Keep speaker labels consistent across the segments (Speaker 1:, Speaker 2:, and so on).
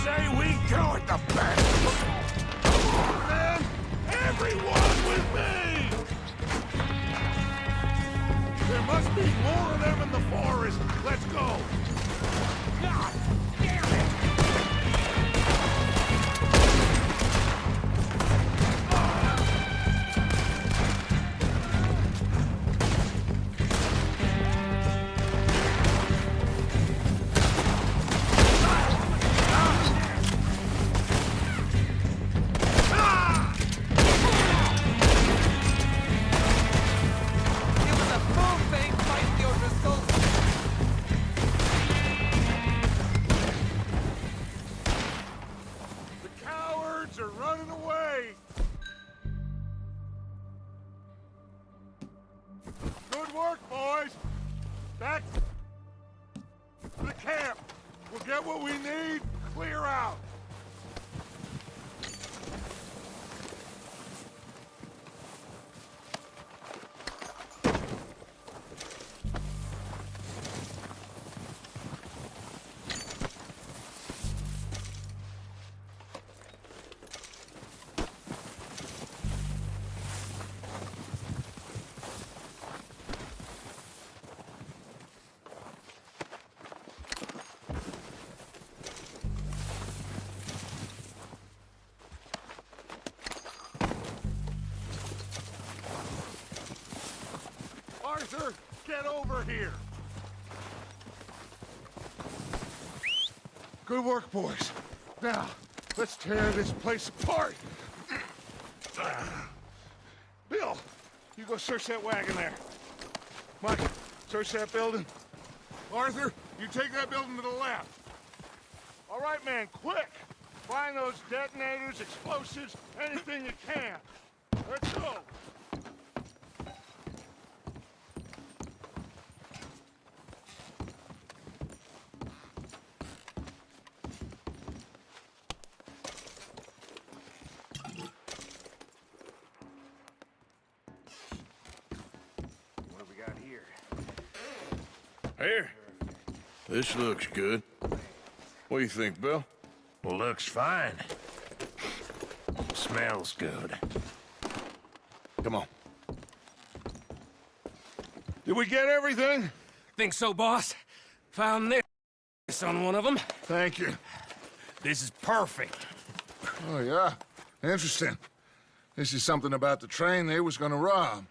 Speaker 1: say we go at the back? Man, everyone with me! There must be more of them in the forest. Let's go. God damn it! Are running away! Good work, boys! Back to the camp! We'll get what we need, clear out! Arthur, get over here! Good work, boys. Now, let's tear this place apart. Bill, you go search that wagon there. Mike, search that building. Arthur, you take that building to the left. All right, man, quick! Find those detonators, explosives, anything you can. Let's go!
Speaker 2: Here. This looks good. What do you think, Bill?
Speaker 1: Well, looks fine. Smells good.
Speaker 2: Come on.
Speaker 1: Did we get everything?
Speaker 3: Think so, boss. Found this on one of them.
Speaker 1: Thank you.
Speaker 3: This is perfect.
Speaker 1: Oh, yeah? Interesting. This is something about the train they was gonna rob.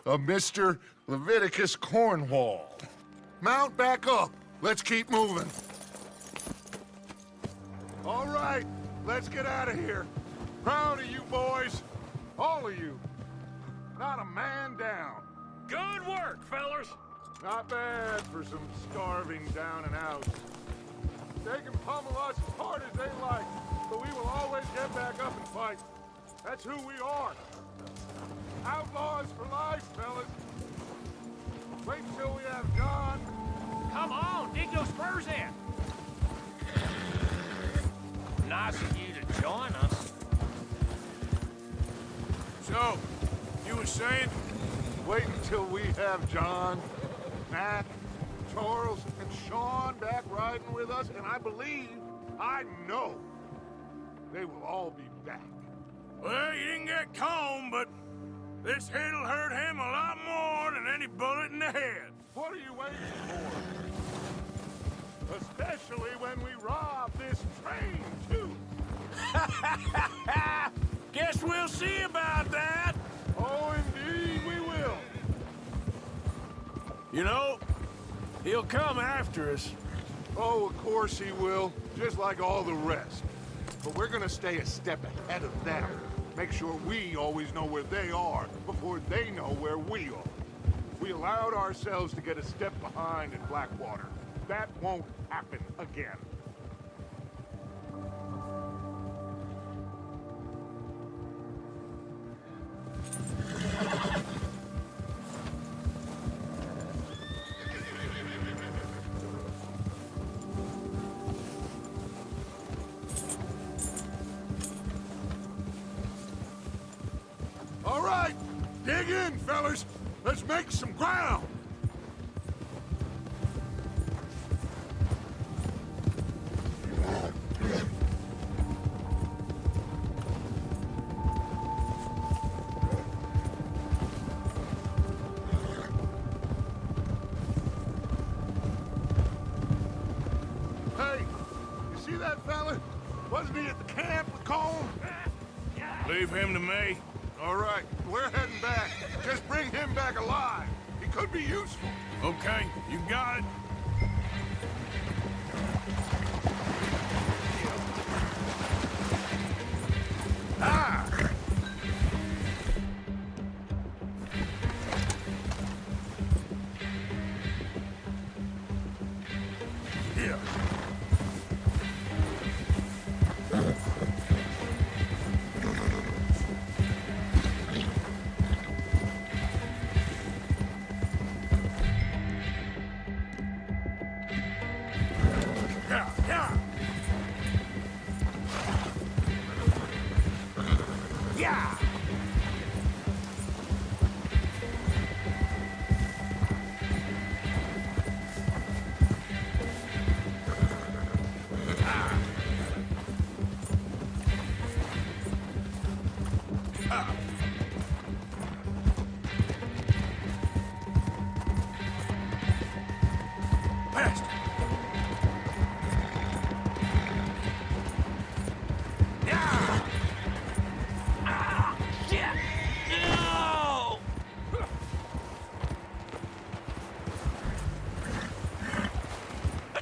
Speaker 1: A Mr. Leviticus Cornwall. Mount back up. Let's keep moving. All right, let's get out of here. Proud of you boys. All of you. Not a man down.
Speaker 3: Good work, fellas.
Speaker 1: Not bad for some starving down and outs. They can pummel us as hard as they like, but we will always get back up and fight. That's who we are. Outlaws for life, fellas. Wait till we have John.
Speaker 3: Come on, dig those spurs in. Nice of you to join us.
Speaker 1: So, you were saying? Wait until we have John, Matt, Charles, and Sean back riding with us, and I know, they will all be back.
Speaker 2: Well, you didn't get Combe, but this hit'll hurt him a lot more than any bullet in the head.
Speaker 1: What are you waiting for? Especially when we rob this train, too.
Speaker 2: Guess we'll see about that.
Speaker 1: Oh, indeed we will.
Speaker 2: You know, he'll come after us.
Speaker 1: Oh, of course he will, just like all the rest. But we're gonna stay a step ahead of them. Make sure we always know where they are before they know where we are. We allowed ourselves to get a step behind in Blackwater. That won't happen again. All right, dig in, fellas. Let's make some ground. that fella? Wasn't he at the camp with Colm?
Speaker 2: Leave him to me.
Speaker 1: All right, we're heading back. Just bring him back alive. He could be useful.
Speaker 2: Okay, you got it.
Speaker 1: Ah!
Speaker 2: Yeah. Yeah, yeah. Yeah. Bastard. Yeah. Ah, shit. No.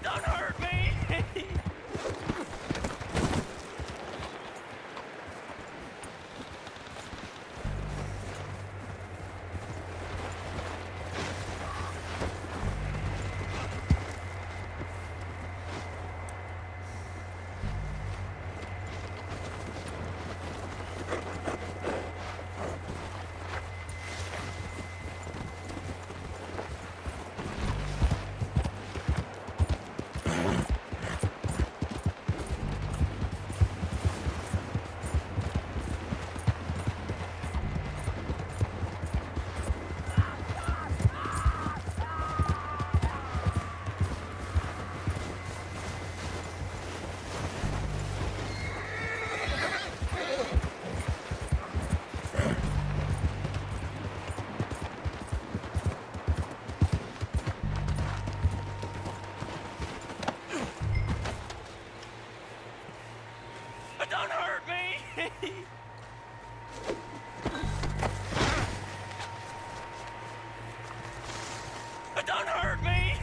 Speaker 2: Don't hurt me. Don't hurt me. Don't hurt me.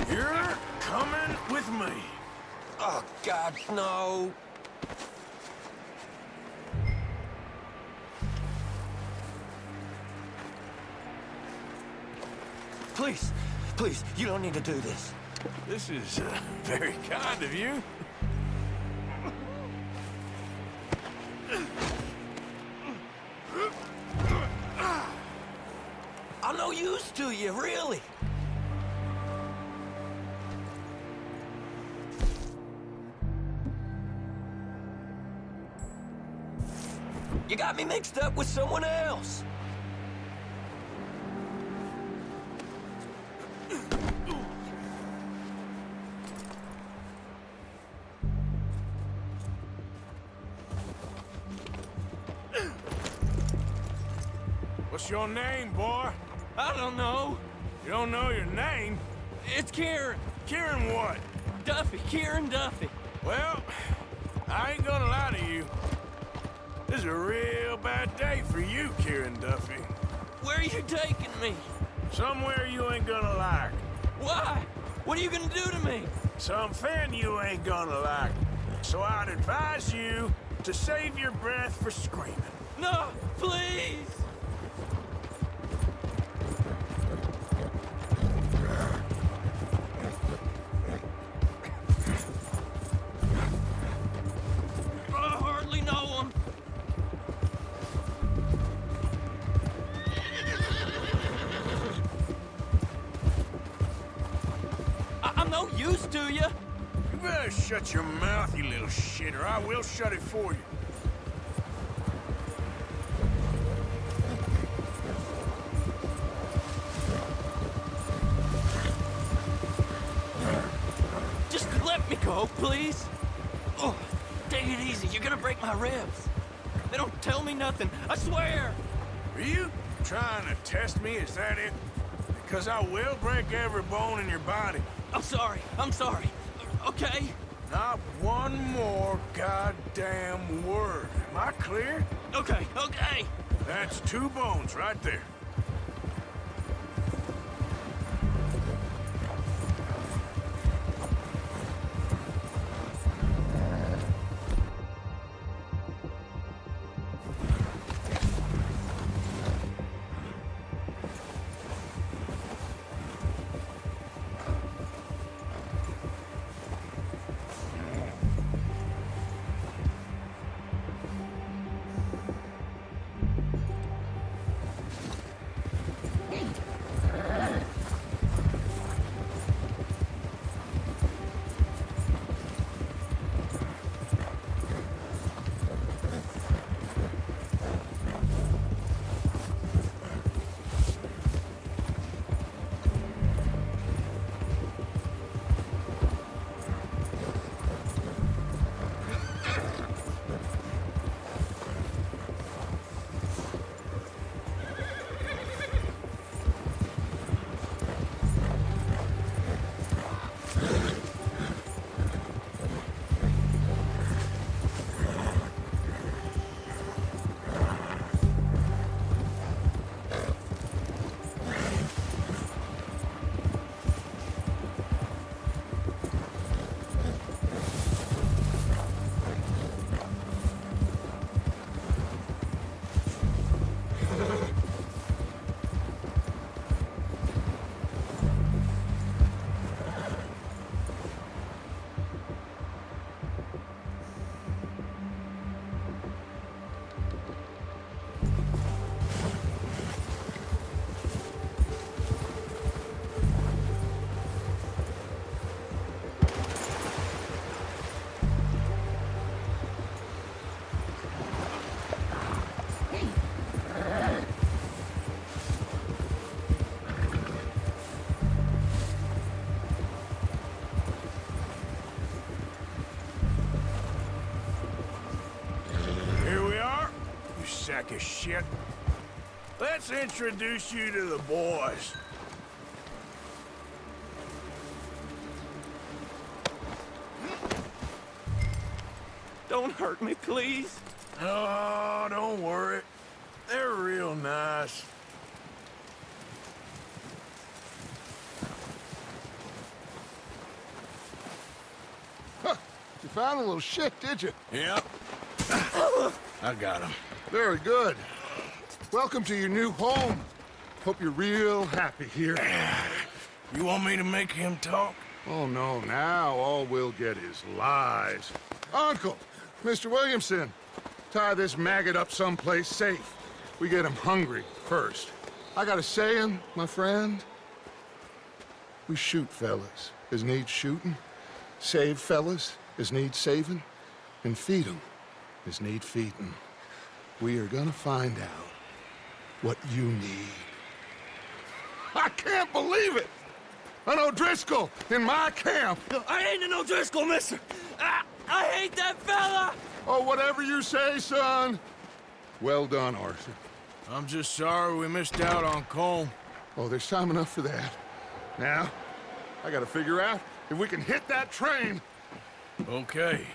Speaker 2: You're coming with me.
Speaker 3: Oh, God, no. Please, please, you don't need to do this.
Speaker 2: This is very kind of you.
Speaker 3: I'm no use to you, really. You got me mixed up with someone else.
Speaker 2: What's your name, boy?
Speaker 3: I don't know.
Speaker 2: You don't know your name?
Speaker 3: It's Kieran.
Speaker 2: Kieran what?
Speaker 3: Duffy. Kieran Duffy.
Speaker 2: Well, I ain't gonna lie to you. This is a real bad day for you, Kieran Duffy.
Speaker 3: Where are you taking me?
Speaker 2: Somewhere you ain't gonna like.
Speaker 3: Why? What are you gonna do to me?
Speaker 2: Something you ain't gonna like. So I'd advise you to save your breath for screaming.
Speaker 3: No, please. I hardly know him. I'm no use to you.
Speaker 2: You better shut your mouth, you little shit, or I will shut it for you.
Speaker 3: Just let me go, please. Oh, take it easy. You're gonna break my ribs. They don't tell me nothing. I swear.
Speaker 2: Are you trying to test me? Is that it? Because I will break every bone in your body.
Speaker 3: I'm sorry. I'm sorry. Okay?
Speaker 2: Not one more goddamn word. Am I clear?
Speaker 3: Okay, okay.
Speaker 2: That's 2 bones right there. Sack of shit. Let's introduce you to the boys.
Speaker 3: Don't hurt me, please.
Speaker 2: Oh, don't worry. They're real nice.
Speaker 1: Huh. You found a little shit, did you?
Speaker 2: Yep. I got him.
Speaker 1: Very good. Welcome to your new home. Hope you're real happy here.
Speaker 2: You want me to make him talk?
Speaker 1: Oh, no, now all we'll get is lies. Uncle, Mr. Williamson, tie this maggot up someplace safe. We get him hungry first. I got a saying, my friend. We shoot fellas as need shooting, save fellas as need saving, and feed 'em as need feeding. We are gonna find out what you need. I can't believe it! An O'Driscoll in my camp!
Speaker 3: I ain't an O'Driscoll, mister! I hate that fella!
Speaker 1: Oh, whatever you say, son. Well done, Arthur.
Speaker 2: I'm just sorry we missed out on Colm.
Speaker 1: Oh, there's time enough for that. Now, I gotta figure out if we can hit that train.
Speaker 2: Okay.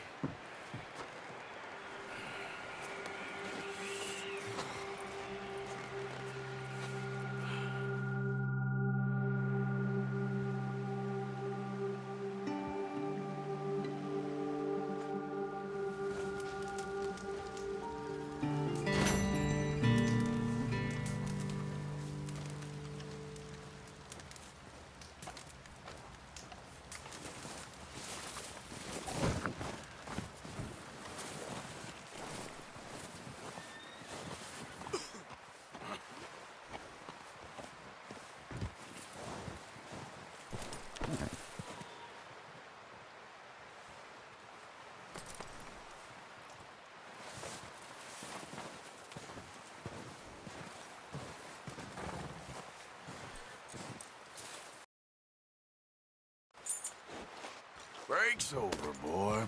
Speaker 2: Break's over, boy.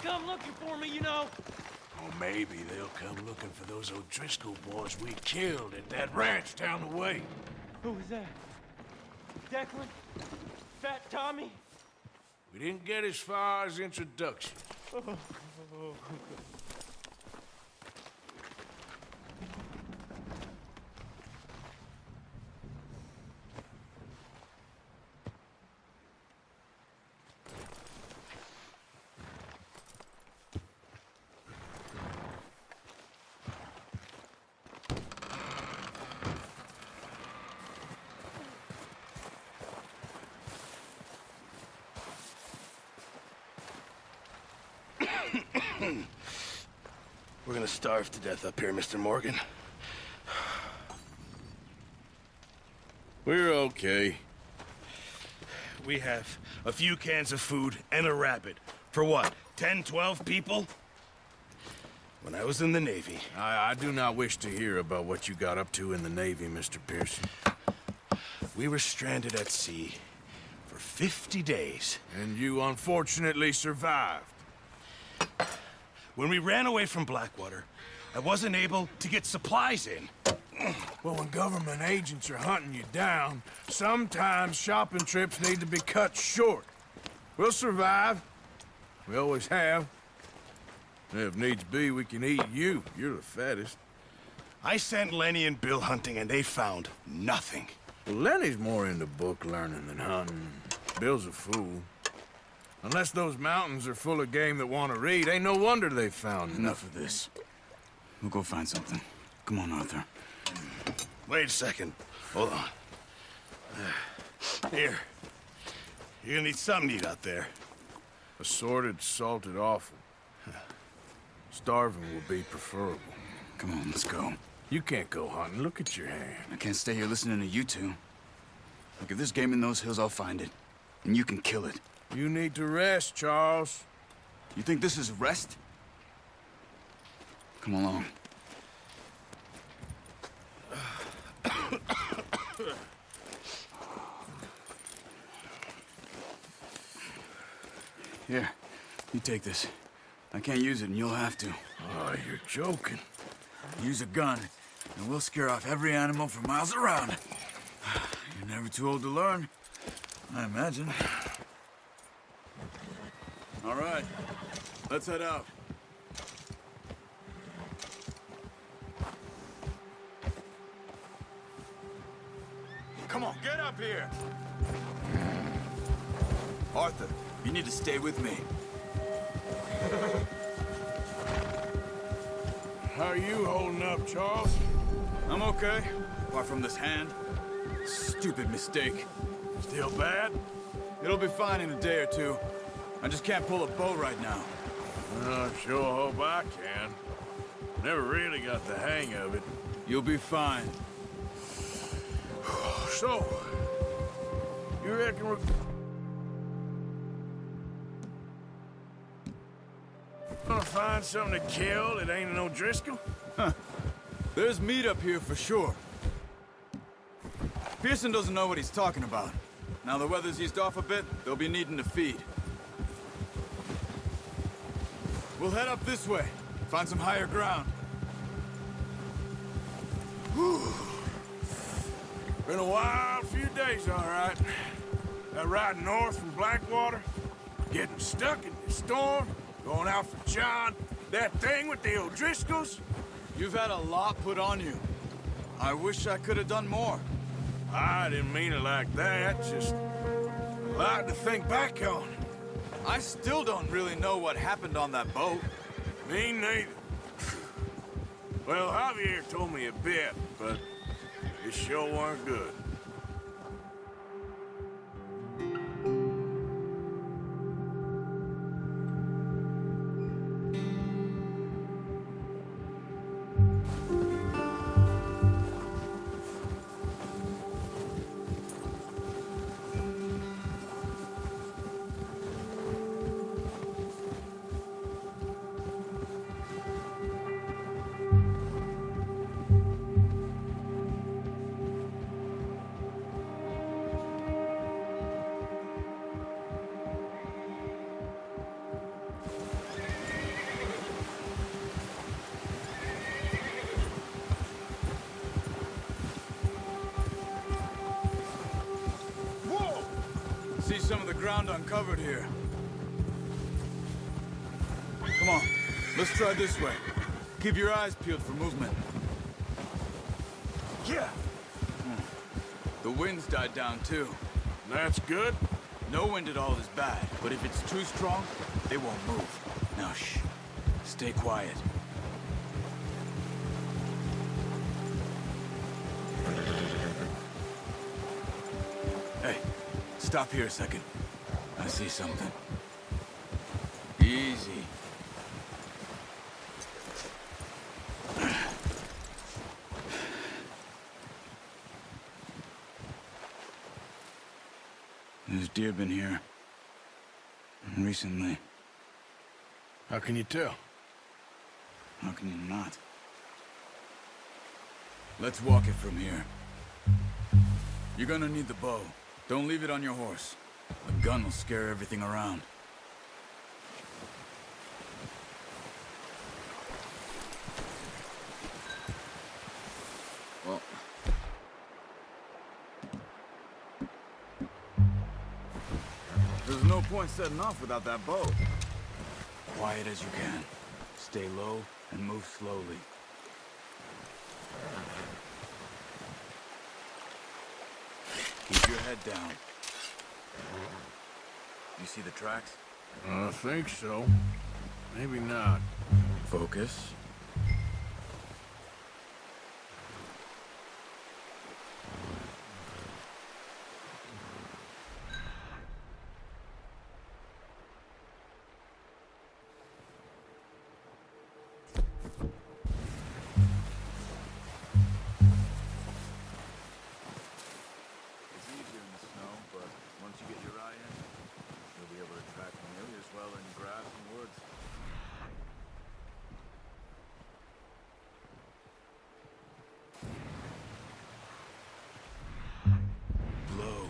Speaker 3: come looking for me, you know.
Speaker 2: Or maybe they'll come looking for those O'Driscoll boys we killed at that ranch down the way.
Speaker 3: Who was that? Declan? Fat Tommy?
Speaker 2: We didn't get as far as introduction.
Speaker 4: We're gonna starve to death up here, Mr. Morgan. We're okay. We have a few cans of food and a rabbit. For what, 10, 12 people? When I was in the Navy...
Speaker 2: I do not wish to hear about what you got up to in the Navy, Mr. Pearson.
Speaker 4: We were stranded at sea for 50 days.
Speaker 2: And you unfortunately survived.
Speaker 4: When we ran away from Blackwater, I wasn't able to get supplies in.
Speaker 2: Well, when government agents are hunting you down, sometimes shopping trips need to be cut short. We'll survive. We always have. And if needs be, we can eat you. You're the fattest.
Speaker 4: I sent Lenny and Bill hunting, and they found nothing.
Speaker 2: Well, Lenny's more into book learning than hunting. Bill's a fool. Unless those mountains are full of game that want to read, ain't no wonder they found
Speaker 5: Enough of this. We'll go find something. Come on, Arthur.
Speaker 4: Wait a second. Hold on. Here. You're gonna need something to eat out there.
Speaker 2: assorted, salted offal. Starving will be preferable.
Speaker 5: Come on, let's go.
Speaker 2: You can't go hunting. Look at your hand.
Speaker 5: I can't stay here listening to you two. Look, if there's game in those hills, I'll find it. And you can kill it.
Speaker 2: You need to rest, Charles.
Speaker 5: You think this is rest? Come along. Here, you take this. I can't use it, and you'll have to.
Speaker 2: Oh, you're joking.
Speaker 5: Use a gun, and we'll scare off every animal for miles around. You're never too old to learn, I imagine. All right, let's head out. Come on, get up here! Arthur, you need to stay with me.
Speaker 2: How are you holding up, Charles?
Speaker 5: I'm okay, apart from this hand. Stupid mistake.
Speaker 2: Still bad?
Speaker 5: It'll be fine in a day or two. I just can't pull a bow right now.
Speaker 2: I sure hope I can. Never really got the hang of it.
Speaker 5: You'll be fine.
Speaker 2: So, you reckon we're gonna find something to kill that ain't an O'Driscoll?
Speaker 5: There's meat up here for sure. Pearson doesn't know what he's talking about. Now the weather's eased off a bit, they'll be needing to feed. We'll head up this way, find some higher ground.
Speaker 2: Been a wild few days, all right. That ride north from Blackwater, getting stuck in the storm, going out for John, that thing with the O'Driscolls.
Speaker 5: You've had a lot put on you. I wish I could have done more.
Speaker 2: I didn't mean it like that, just a lot to think back on.
Speaker 5: I still don't really know what happened on that boat.
Speaker 2: Me neither. Well, Javier told me a bit, but it sure weren't good.
Speaker 5: see some of the ground uncovered here. Come on, let's try this way. Keep your eyes peeled for movement. Yeah. The wind's died down too.
Speaker 2: That's good.
Speaker 5: No wind at all is bad, but if it's too strong, they won't move. Now shh. Stay quiet. Hey, stop here a second. I see something. Easy. There's deer been here. Recently.
Speaker 2: How can you tell?
Speaker 5: How can you not? Let's walk it from here. You're gonna need the bow. Don't leave it on your horse. The gun will scare everything around. Well... There's no point setting off without that bow. Quiet as you can. Stay low and move slowly. Keep your head down. You see the tracks?
Speaker 2: I think so. Maybe not.
Speaker 5: Focus. It's easier in the snow, but once you get your eye in, you'll be able to track familiars well in grass and woods. Blow.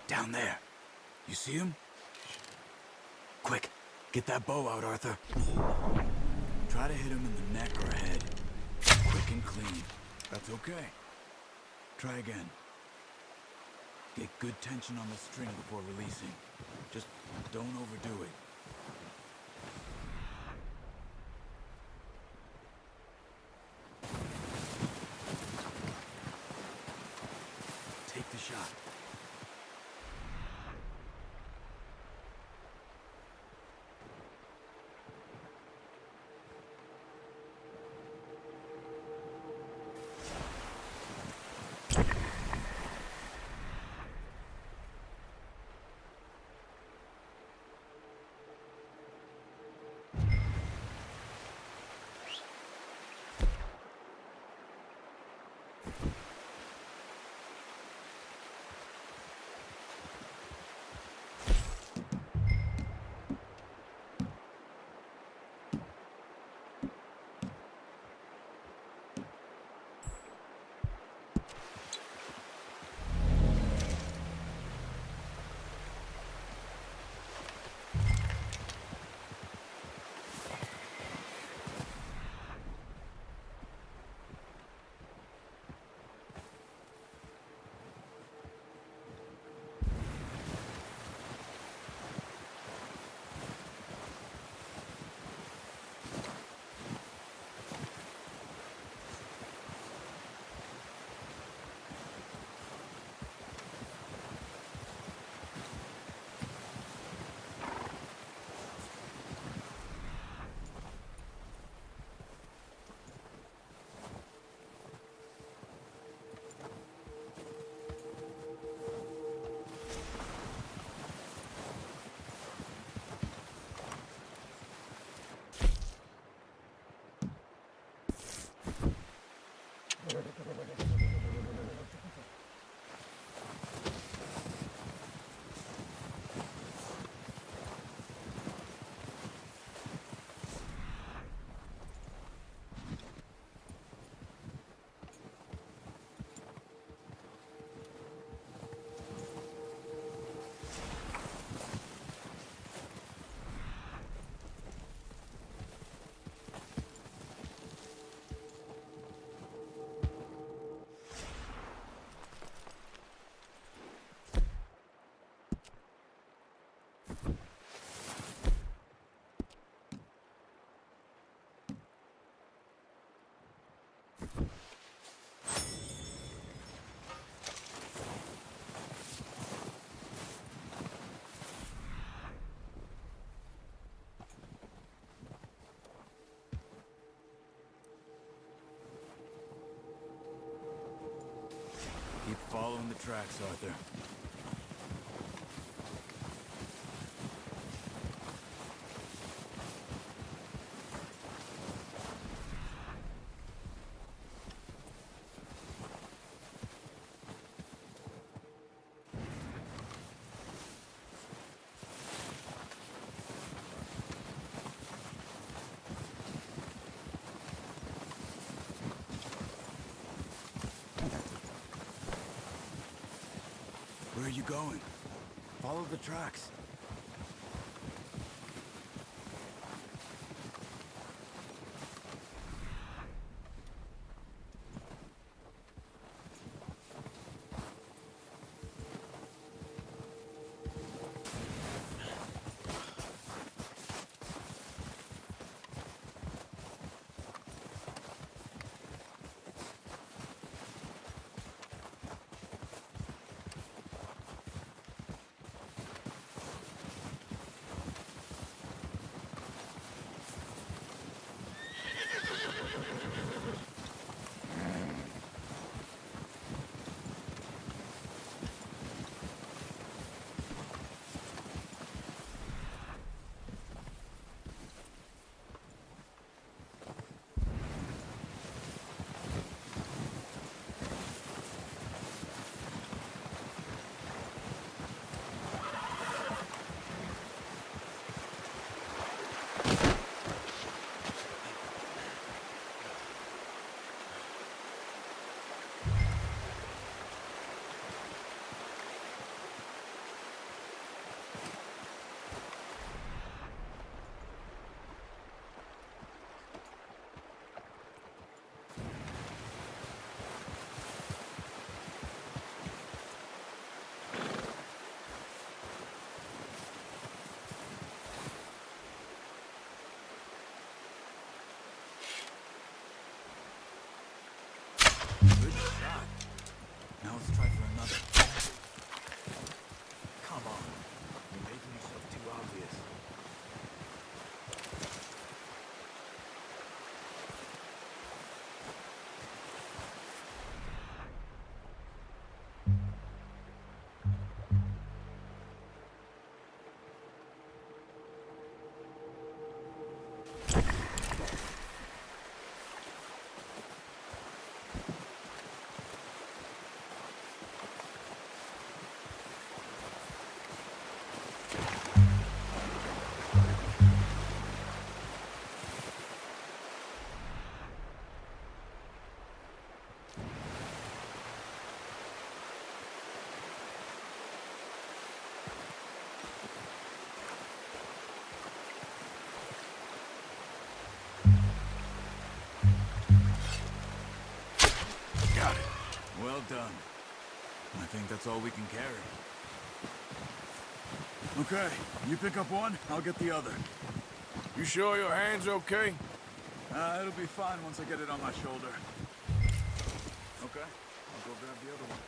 Speaker 5: Down there. You see him? Quick, get that bow out, Arthur. Try to hit him in the neck or head. Quick and clean. That's okay. Try again. Get good tension on the string before releasing. Just don't overdo it. Take the shot. following the tracks, Arthur. Where are you going? Follow the tracks. Good shot. Now let's try for another. Come on. You're making yourself too obvious.
Speaker 2: Got it.
Speaker 5: Well done. I think that's all we can carry. Okay, you pick up one, I'll get the other.
Speaker 2: You sure your hand's okay?
Speaker 5: It'll be fine once I get it on my shoulder. Okay, I'll go grab the other one.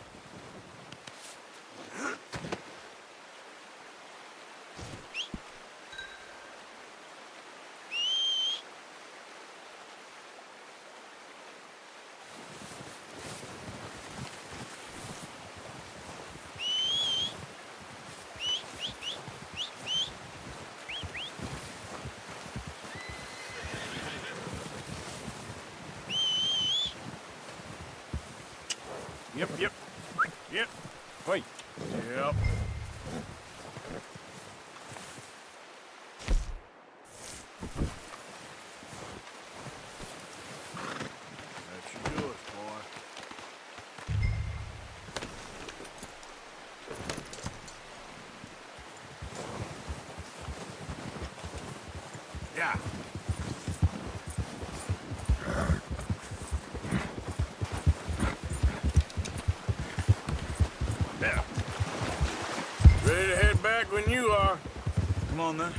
Speaker 2: Yep. Wait. Yep. That should do it, boy. Yeah. Ready to head back when you are.
Speaker 5: Come on then,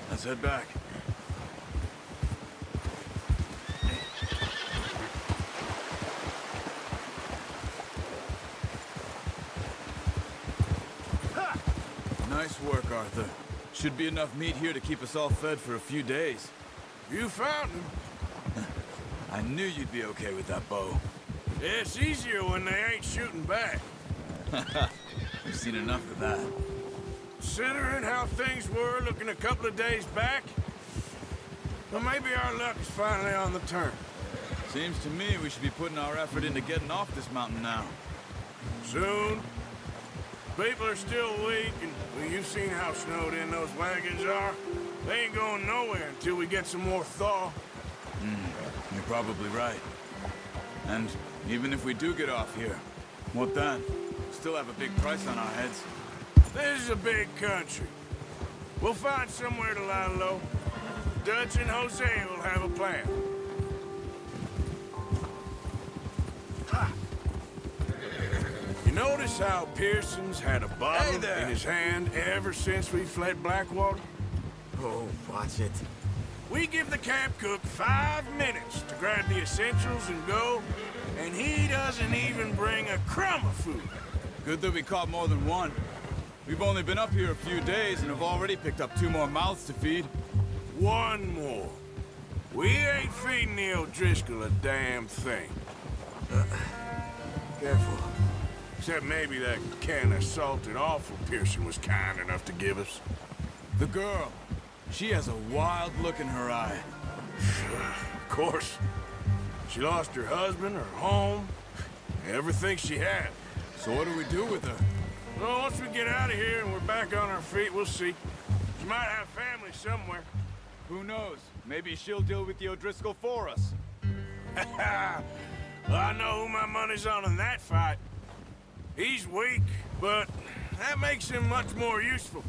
Speaker 5: let's head back. Nice work, Arthur. Should be enough meat here to keep us all fed for a few days.
Speaker 2: You found him.
Speaker 5: I knew you'd be okay with that bow.
Speaker 2: Yeah, it's easier when they ain't shooting back.
Speaker 5: We've seen enough of that.
Speaker 2: Considering how things were looking a couple of days back, well, maybe our luck is finally on the turn.
Speaker 5: Seems to me we should be putting our effort into getting off this mountain now.
Speaker 2: Soon. People are still weak, and well, you've seen how snowed in those wagons are. They ain't going nowhere until we get some more thaw.
Speaker 5: You're probably right. And even if we do get off here, what then? Still have a big price on our heads.
Speaker 2: This is a big country. We'll find somewhere to lie low. Dutch and Hosea will have a plan. Ha! You notice how Pearson's had a bottle in his hand ever since we fled Blackwater?
Speaker 5: Oh, watch it.
Speaker 2: We give the camp cook 5 minutes to grab the essentials and go, and he doesn't even bring a crumb of food.
Speaker 5: Good that we caught more than one. We've only been up here a few days and have already picked up 2 more mouths to feed.
Speaker 2: One more. We ain't feeding the O'Driscoll a damn thing. Careful. Except maybe that can of salted offal Pearson was kind enough to give us.
Speaker 5: The girl. She has a wild look in her eye.
Speaker 2: Of course. She lost her husband, her home, everything she had.
Speaker 5: So what do we do with her?
Speaker 2: Well, once we get out of here and we're back on our feet, we'll see. She might have family somewhere.
Speaker 5: Who knows? Maybe she'll deal with the O'Driscoll for us.
Speaker 2: Well, I know who my money's on in that fight. He's weak, but that makes him much more useful.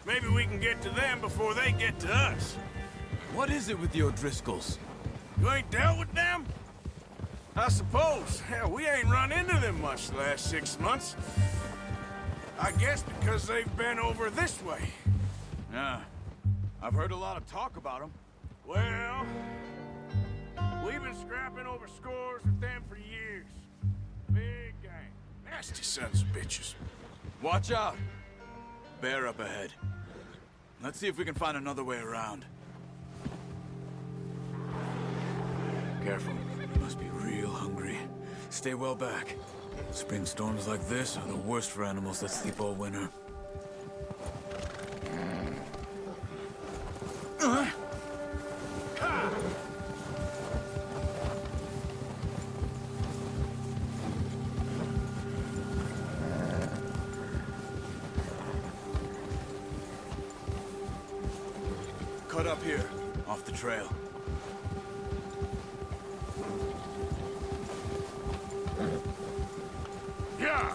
Speaker 2: Maybe we can get to them before they get to us.
Speaker 5: What is it with the O'Driscolls?
Speaker 2: You ain't dealt with them? I suppose. Hell, we ain't run into them much the last 6 months. I guess because they've been over this way.
Speaker 5: Yeah. I've heard a lot of talk about them.
Speaker 2: Well, we've been scrapping over scores with them for years. Big gang. Nasty sons of bitches.
Speaker 5: Watch out! Bear up ahead. Let's see if we can find another way around. Careful. You must be real hungry. Stay well back. Spring storms like this are the worst for animals that sleep all winter. Cut up here, off the trail.
Speaker 2: Yeah!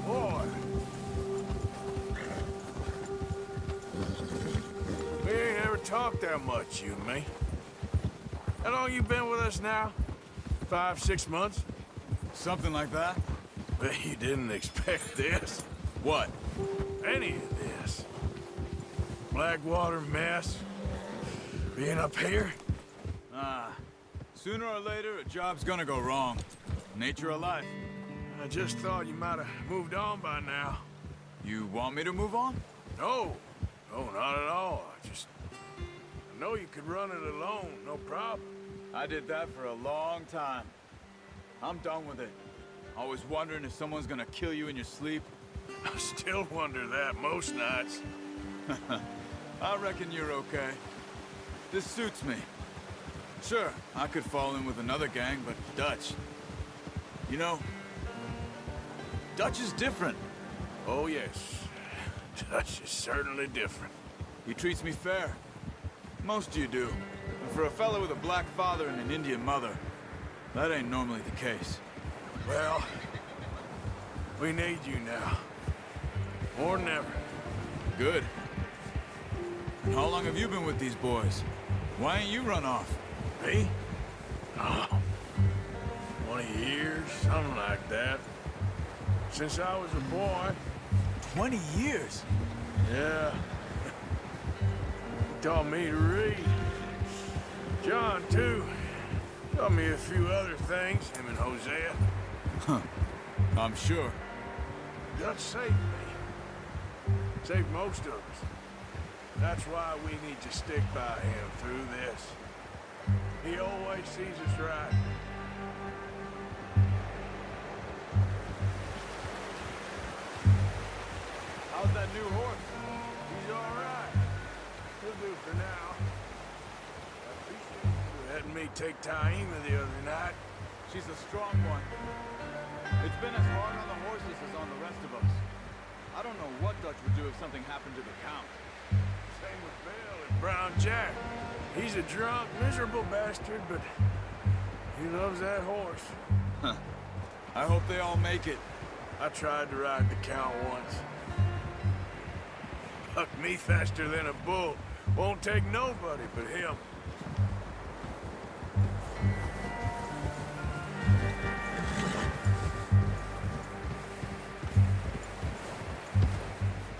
Speaker 2: Boy. We ain't ever talked that much, you and me. How long you been with us now? 5, 6 months?
Speaker 5: Something like that?
Speaker 2: Bet you didn't expect this.
Speaker 5: What?
Speaker 2: Any of this. Blackwater mess. Being up here?
Speaker 5: Sooner or later, a job's gonna go wrong. Nature of life.
Speaker 2: I just thought you might have moved on by now.
Speaker 5: You want me to move on?
Speaker 2: No. No, not at all. I know you could run it alone, no problem.
Speaker 5: I did that for a long time. I'm done with it. Always wondering if someone's gonna kill you in your sleep.
Speaker 2: I still wonder that most nights.
Speaker 5: I reckon you're okay. This suits me. Sure, I could fall in with another gang, but Dutch... You know, Dutch is different.
Speaker 2: Oh, yes. Dutch is certainly different.
Speaker 5: He treats me fair. Most of you do. And for a fellow with a black father and an Indian mother, that ain't normally the case.
Speaker 2: Well, we need you now. More than ever.
Speaker 5: Good. And how long have you been with these boys? Why ain't you run off?
Speaker 2: Me? Oh, 20 years, something like that. Since I was a boy.
Speaker 5: 20 years?
Speaker 2: Yeah. Taught me to read. John, too. Taught me a few other things, him and Hosea.
Speaker 5: I'm sure.
Speaker 2: Dutch saved me. Saved most of us. That's why we need to stick by him through this. He always sees us right. How's that new horse? He's all right. He'll do for now. I appreciate you letting me take Taima the other night.
Speaker 6: She's a strong one. It's been as hard on the horses as on the rest of us. I don't know what Dutch would do if something happened to the Count.
Speaker 2: Same with Bill and Brown Jack. He's a drunk, miserable bastard, but he loves that horse.
Speaker 6: I hope they all make it.
Speaker 2: I tried to ride the Count once. Bucked me faster than a bull. Won't take nobody but him.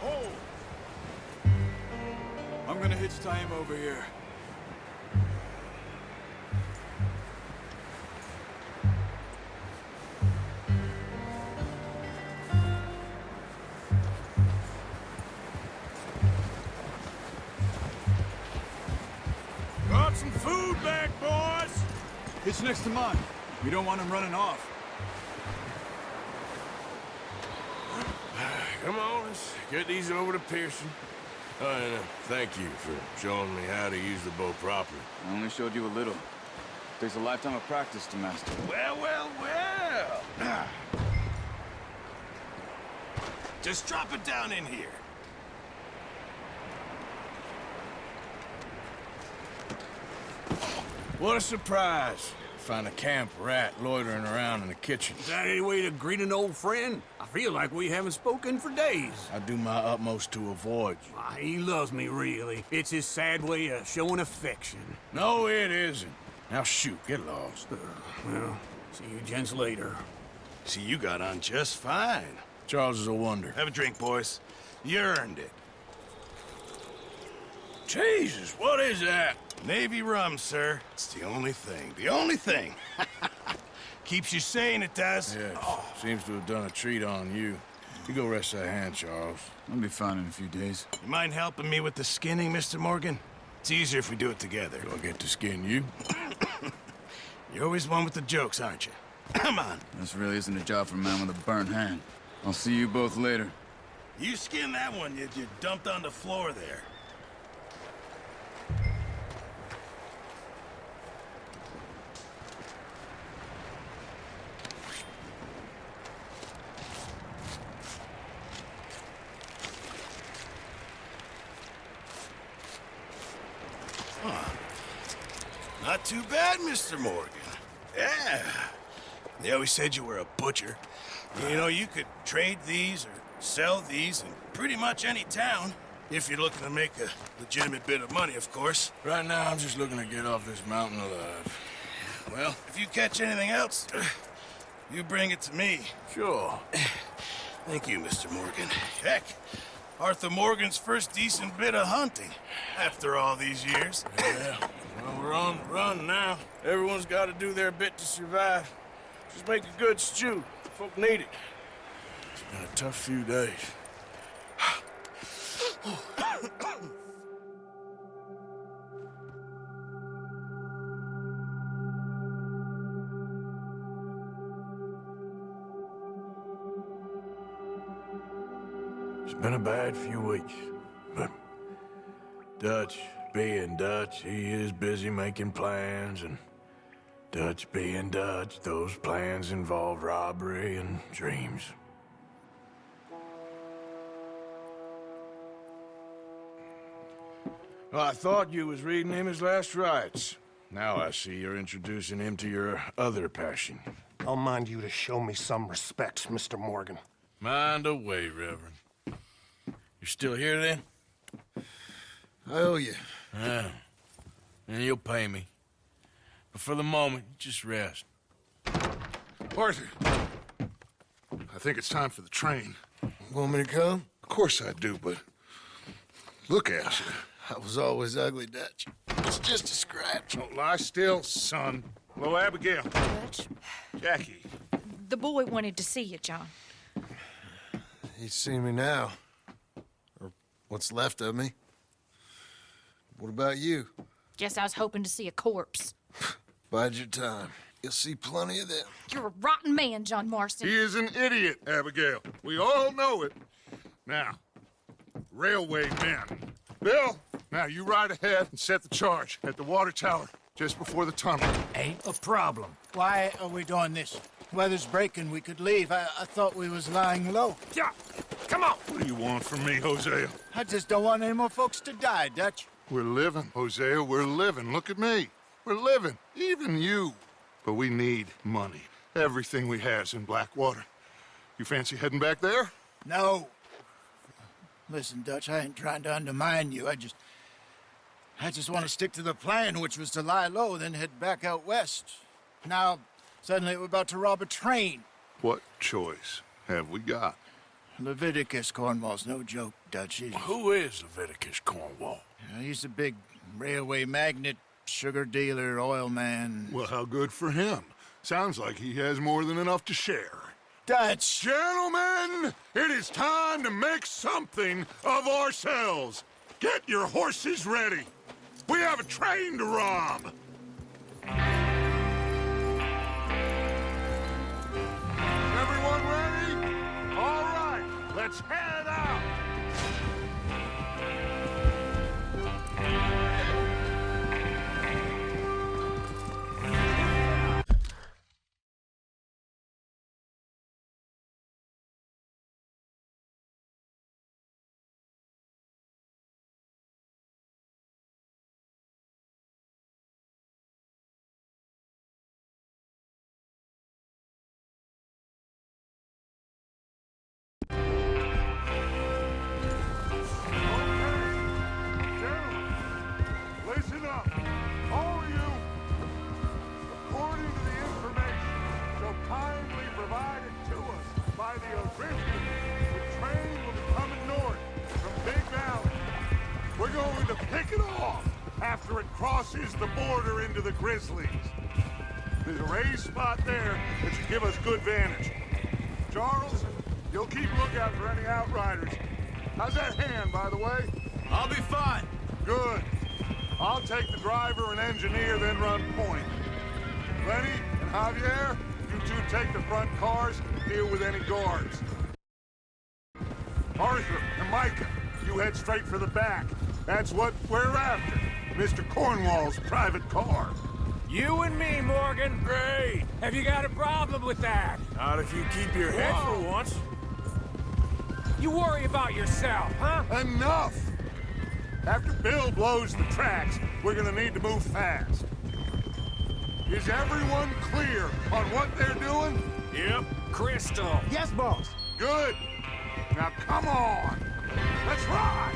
Speaker 6: Oh! I'm gonna hitch Taima over here.
Speaker 2: Brought some food back, boys!
Speaker 6: Hitch next to mine. We don't want him running off.
Speaker 2: Come on, let's get these over to Pearson. Oh, and thank you for showing me how to use the bow properly.
Speaker 6: I only showed you a little. Takes a lifetime of practice to master.
Speaker 4: Well, well, well. Just drop it down in here.
Speaker 2: What a surprise. Find a camp rat loitering around in the kitchen.
Speaker 7: Is that any way to greet an old friend? I feel like we haven't spoken for days.
Speaker 2: I do my utmost to avoid you.
Speaker 7: Why, he loves me, really. It's his sad way of showing affection.
Speaker 2: No, it isn't. Now shoot, get lost.
Speaker 7: Well, see you gents later.
Speaker 4: See, you got on just fine.
Speaker 2: Charles is a wonder.
Speaker 4: Have a drink, boys. You earned it.
Speaker 2: Jesus, what is that?
Speaker 4: Navy rum, sir. It's the only thing. The only thing. Keeps you sane, it does.
Speaker 2: Yes, seems to have done a treat on you. You go rest that hand, Charles.
Speaker 6: I'll be fine in a few days.
Speaker 4: You mind helping me with the skinning, Mr. Morgan? It's easier if we do it together.
Speaker 2: Do I get to skin you?
Speaker 4: You're always one with the jokes, aren't you? Come on.
Speaker 6: This really isn't a job for a man with a burnt hand. I'll see you both later.
Speaker 4: You skin that one you dumped on the floor there. Not too bad, Mr. Morgan. Yeah. They always said you were a butcher. You know, you could trade these or sell these in pretty much any town. If you're looking to make a legitimate bit of money, of course.
Speaker 2: Right now, I'm just looking to get off this mountain alive.
Speaker 4: Well, if you catch anything else, you bring it to me.
Speaker 2: Sure.
Speaker 4: Thank you, Mr. Morgan. Heck, Arthur Morgan's first decent bit of hunting after all these years.
Speaker 2: Yeah. Well, we're on the run now. Everyone's got to do their bit to survive. Just make a good stew. Folk need it. It's been a tough few days. It's been a bad few weeks, but Dutch being Dutch, he is busy making plans, and Dutch being Dutch, those plans involve robbery and dreams. Well, I thought you was reading him his last rites. Now I see you're introducing him to your other passion.
Speaker 8: I'll mind you to show me some respect, Mr. Morgan.
Speaker 2: Mind away, Reverend. You're still here, then?
Speaker 9: I owe you.
Speaker 2: Yeah. And you'll pay me. But for the moment, just rest.
Speaker 9: Arthur, I think it's time for the train.
Speaker 2: Want me to come?
Speaker 9: Of course I do, but look at you.
Speaker 2: I was always ugly, Dutch. It's just a scratch.
Speaker 9: Don't lie still, son. Hello, Abigail.
Speaker 10: Dutch,
Speaker 9: Jackie.
Speaker 10: the boy wanted to see you, John.
Speaker 11: He's seen me now. Or what's left of me. What about you?
Speaker 10: Guess I was hoping to see a corpse.
Speaker 11: Bide your time. You'll see plenty of them.
Speaker 10: You're a rotten man, John Marston.
Speaker 1: He is an idiot, Abigail. We all know it. Now, railway men. Bill, now you ride ahead and set the charge at the water tower just before the tunnel.
Speaker 12: Ain't a problem. Why are we doing this? Weather's breaking. We could leave. I thought we was lying low.
Speaker 1: Yeah, come on. What do you want from me, Hosea?
Speaker 12: I just don't want any more folks to die, Dutch.
Speaker 1: We're living, Hosea. We're living. Look at me. We're living. Even you. But we need money. Everything we has in Blackwater. You fancy heading back there?
Speaker 12: No. Listen, Dutch, I ain't trying to undermine you. I just want to stick to the plan, which was to lie low, then head back out west. Now, suddenly we're about to rob a train.
Speaker 1: What choice have we got?
Speaker 12: Leviticus Cornwall's no joke, Dutch.
Speaker 2: Who is Leviticus Cornwall?
Speaker 12: He's a big railway magnate, sugar dealer, oil man.
Speaker 1: Well, how good for him. Sounds like he has more than enough to share.
Speaker 12: Dutch!
Speaker 1: Gentlemen, it is time to make something of ourselves. Get your horses ready. We have a train to rob. Everyone ready? All right, let's head out. Listen up, all of you. According to the information so kindly provided to us by the O'Driscolls, the train will be coming north from Big Valley. We're going to pick it off after it crosses the border into the Grizzlies. There's a raised spot there that should give us good vantage. Charles, you'll keep lookout for any outriders. How's that hand, by the way?
Speaker 5: I'll be fine.
Speaker 1: Good. I'll take the driver and engineer, then run point. Lenny and Javier, you two take the front cars and deal with any guards. Arthur and Micah, you head straight for the back. That's what we're after. Mr. Cornwall's private car.
Speaker 2: You and me, Morgan. Great. Have you got a problem with that? Not if you keep your head for once. You worry about yourself, huh?
Speaker 1: Enough! After Bill blows the tracks, we're gonna need to move fast. Is everyone clear on what they're doing?
Speaker 2: Yep. Crystal.
Speaker 12: Yes, boss.
Speaker 1: Good. Now come on. Let's ride.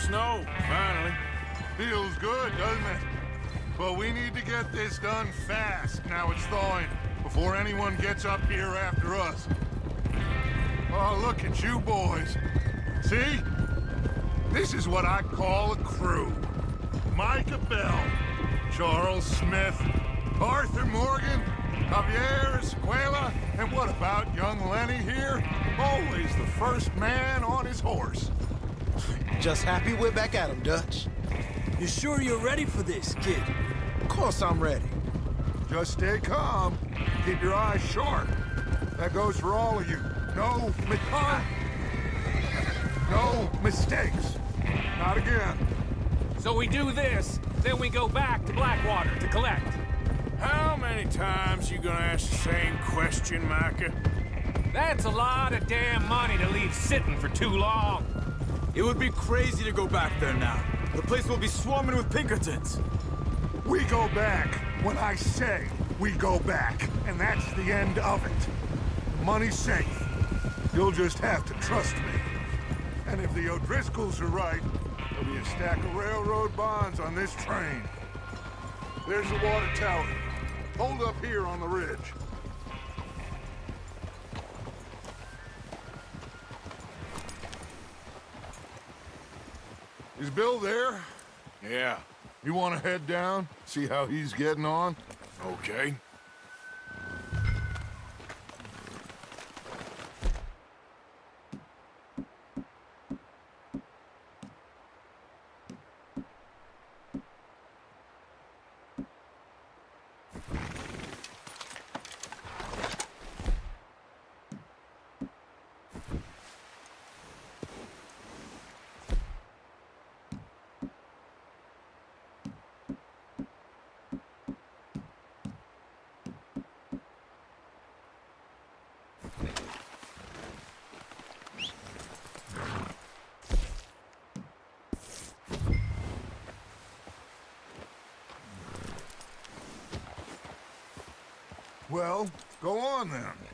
Speaker 2: Snow, finally.
Speaker 1: Feels good, doesn't it? But we need to get this done fast, now it's thawing, before anyone gets up here after us. Oh, look at you boys. See? This is what I call a crew. Micah Bell, Charles Smith, Arthur Morgan, Javier Escuela, and what about young Lenny here? Always the first man on his horse.
Speaker 12: Just happy we're back at him, Dutch.
Speaker 5: You sure you're ready for this, kid?
Speaker 12: Of course I'm ready.
Speaker 1: Just stay calm. Keep your eyes sharp. That goes for all of you. No mistakes. Not again.
Speaker 2: So we do this, then we go back to Blackwater to collect. How many times you gonna ask the same question, Micah? That's a lot of damn money to leave sitting for too long.
Speaker 5: It would be crazy to go back there now. The place will be swarming with Pinkertons.
Speaker 1: We go back when I say we go back, and that's the end of it. The money's safe. You'll just have to trust me. And if the O'Driscolls are right, there'll be a stack of railroad bonds on this train. There's the water tower. Hold up here on the ridge. Is Bill there?
Speaker 2: Yeah,
Speaker 1: You want to head down, see how he's getting on?
Speaker 2: okay.
Speaker 1: Well, go on then.